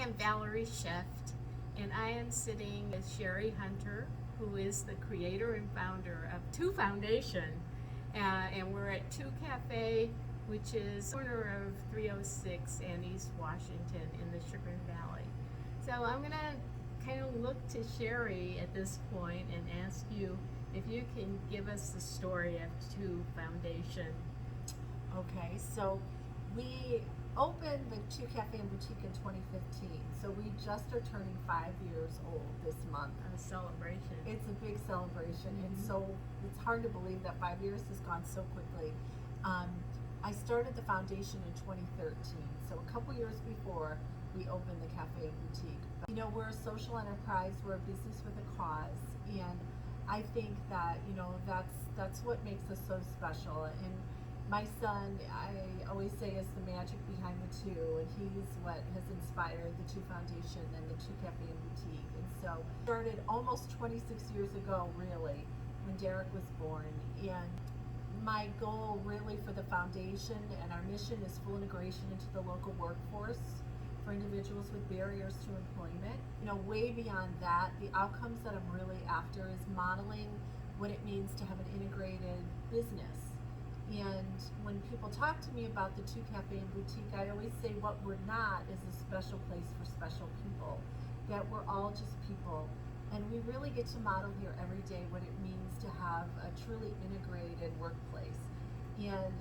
am Valerie Sheft, and I am sitting with Shari Hunter, who is the creator and founder of Two Foundation, and we're at Two Cafe, which is corner of 306 and East Washington in the Chagrin Valley. So I'm going to kind of look to Shari at this point and ask you if you can give us the story of Two Foundation. Okay, so we opened the Two Cafe and Boutique in 2015, so we just are turning 5 years old this month. A celebration. It's a big celebration, and so it's hard to believe that 5 years has gone so quickly. I started the foundation in 2013, so a couple years before we opened the Cafe and Boutique. But, we're a social enterprise, we're a business with a cause, and I think that, that's what makes us so special. And my son, I always say, is the magic behind the two, and he's what has inspired the Two Foundation and the Two Cafe and Boutique. And so started almost 26 years ago, really, when Derek was born. And my goal really for the foundation and our mission is full integration into the local workforce for individuals with barriers to employment. Way beyond that, the outcomes that I'm really after is modeling what it means to have an integrated business. And when people talk to me about the Two Cafe and Boutique, I always say what we're not is a special place for special people, that we're all just people. And we really get to model here every day what it means to have a truly integrated workplace. And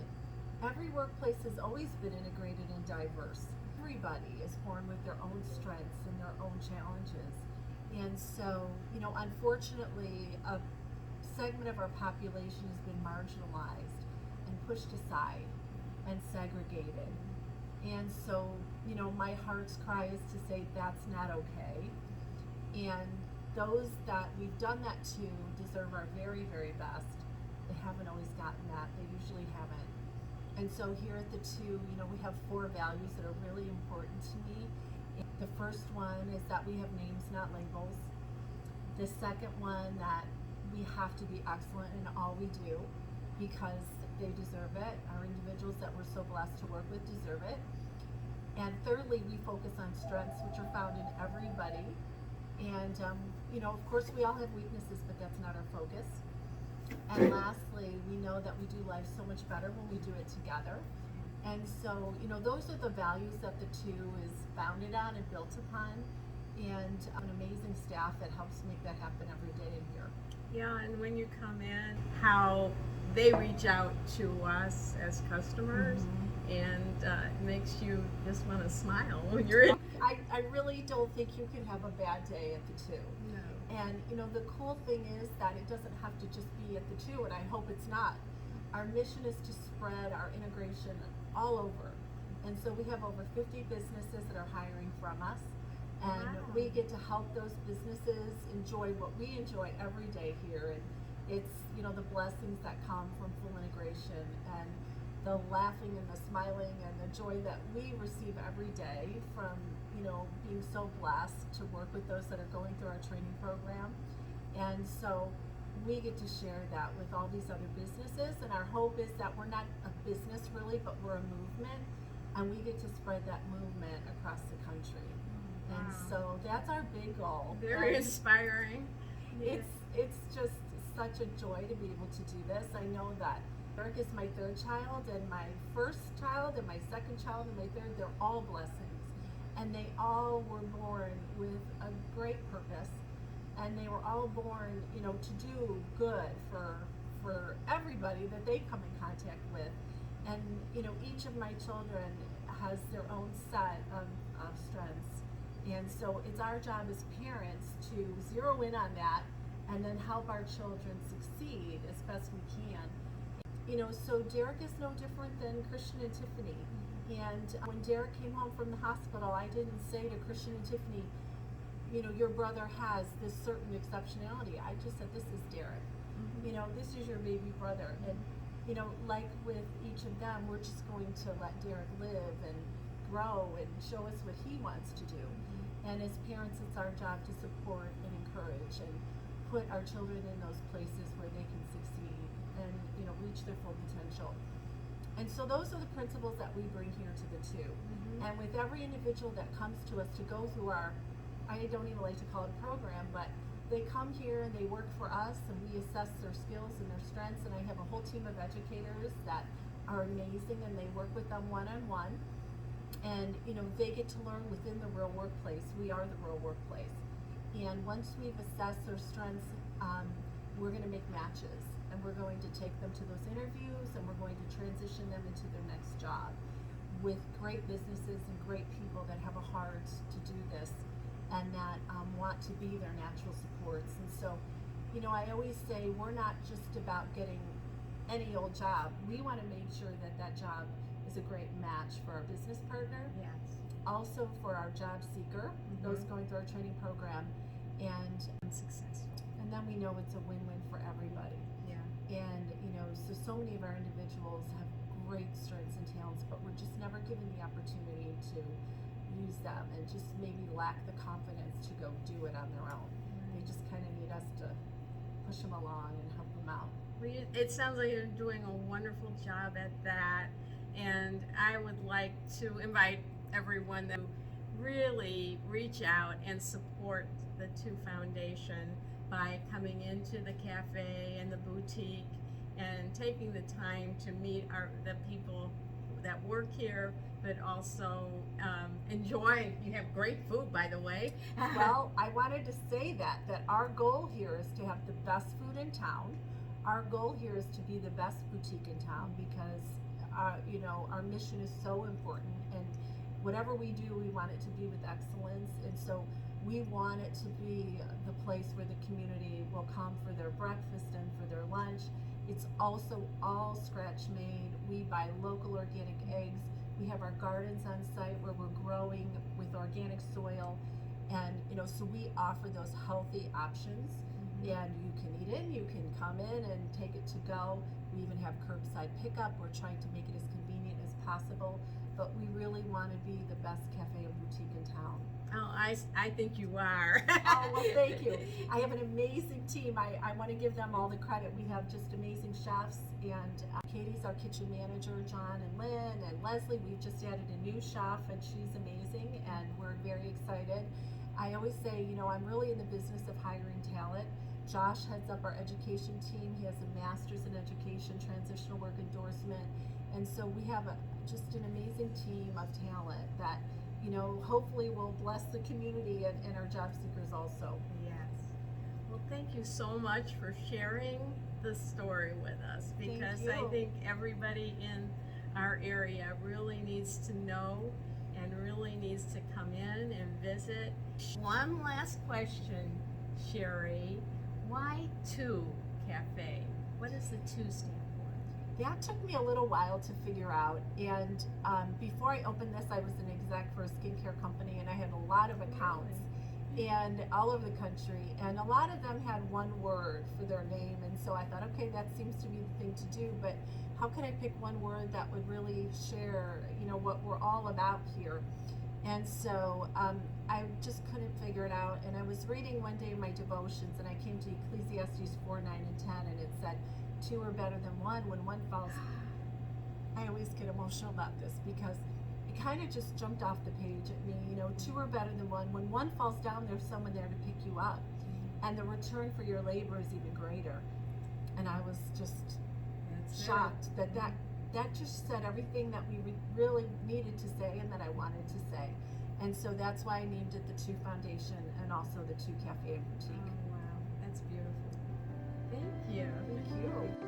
every workplace has always been integrated and diverse. Everybody is born with their own strengths and their own challenges. And so, unfortunately, a segment of our population has been marginalized and pushed aside and segregated. And so, my heart's cry is to say that's not okay. And those that we've done that to deserve our very, very best. They haven't always gotten that. They usually haven't. And so here at the Two, we have 4 values that are really important to me. The first one is that we have names, not labels. The second one, that we have to be excellent in all we do because they deserve it. Our individuals that we're so blessed to work with deserve it. And thirdly, we focus on strengths, which are found in everybody. And, of course, we all have weaknesses, but that's not our focus. And lastly, we know that we do life so much better when we do it together. And so, those are the values that the Two is founded on and built upon. And an amazing staff that helps make that happen every day in here. Yeah, and when you come in, how they reach out to us as customers, and it makes you just want to smile when you're in. I really don't think you can have a bad day at the Two. No. And the cool thing is that it doesn't have to just be at the Two, and I hope it's not. Our mission is to spread our integration all over. And so we have over 50 businesses that are hiring from us. And Wow. we get to help those businesses enjoy what we enjoy every day here. And it's, the blessings that come from full integration and the laughing and the smiling and the joy that we receive every day from, being so blessed to work with those that are going through our training program. And so we get to share that with all these other businesses. And our hope is that we're not a business really, but we're a movement. And we get to spread that movement across the country. Wow. And so that's our big goal. Very And inspiring. it's just such a joy to be able to do this. I know that Eric is my 3rd child, and my 1st child, and my 2nd child, and my 3rd, they're all blessings. And they all were born with a great purpose. And they were all born, to do good for everybody that they come in contact with. And, each of my children has their own set of strengths. And so it's our job as parents to zero in on that and then help our children succeed as best we can. So Derek is no different than Christian and Tiffany. And when Derek came home from the hospital, I didn't say to Christian and Tiffany, your brother has this certain exceptionality. I just said, this is Derek. This is your baby brother. And, like with each of them, we're just going to let Derek live and grow and show us what he wants to do. And as parents, it's our job to support and encourage and put our children in those places where they can succeed and reach their full potential. And so those are the principles that we bring here to the two. And with every individual that comes to us to go through our, I don't even like to call it a program, but they come here and they work for us and we assess their skills and their strengths. And I have a whole team of educators that are amazing and they work with them one-on-one. And they get to learn within the real workplace. We are the real workplace. And once we've assessed their strengths, we're going to make matches. And we're going to take them to those interviews and we're going to transition them into their next job with great businesses and great people that have a heart to do this and that want to be their natural supports. And so, I always say we're not just about getting any old job. We want to make sure that that job is a great match for our business partner, Yes. also for our job seeker, those going through our training program, and Successful. then we know it's a win-win for everybody. Yeah. And so many of our individuals have great strengths and talents, but we're just never given the opportunity to use them and just maybe lack the confidence to go do it on their own. They just kind of need us to push them along and help them out. It sounds like you're doing a wonderful job at that, and I would like to invite everyone to really reach out and support the Two Foundation by coming into the cafe and the boutique and taking the time to meet the people that work here, but also enjoy. You have great food, by the way. Well, I wanted to say that our goal here is to have the best food in town. Our goal here is to be the best boutique in town because our mission is so important, and whatever we do, we want it to be with excellence. And so we want it to be the place where the community will come for their breakfast and for their lunch. It's also all scratch made. We buy local organic eggs. We have our gardens on site where we're growing with organic soil. And, so we offer those healthy options. And you can eat in, you can come in and take it to go. We even have curbside pickup. We're trying to make it as convenient as possible. But we really want to be the best cafe and boutique in town. Oh, I think you are. Oh, well, thank you. I have an amazing team. I want to give them all the credit. We have just amazing chefs, and Katie's our kitchen manager, John and Lynn and Leslie. We've just added a new chef, and she's amazing, and we're very excited. I always say, I'm really in the business of hiring talent. Josh heads up our education team. He has a master's in education, transitional work endorsement, and so we have just an amazing team of talent that hopefully will bless the community and our job seekers also. Yes. Well, thank you so much for sharing the story with us, because Thank you. I think everybody in our area really needs to know and really needs to come in and visit. One last question, Shari. Why Two Cafe? What does the two stand for? That took me a little while to figure out, and before I opened this, I was an exec for a skincare company, and I had a lot of accounts and all over the country, and a lot of them had one word for their name, and so I thought, okay, that seems to be the thing to do, but how can I pick one word that would really share, what we're all about here? And so I just couldn't figure it out, and I was reading one day my devotions, and I came to Ecclesiastes 4, 9, and 10, and it said, two are better than one. When one falls, I always get emotional about this because it kind of just jumped off the page at me. Two are better than one. When one falls down, there's someone there to pick you up, and the return for your labor is even greater. And I was just shocked that just said everything that we really needed to say and that I wanted to say. And so that's why I named it the Two Foundation and also the Two Cafe and Boutique. Oh, wow. That's beautiful. Thank you. Thank you.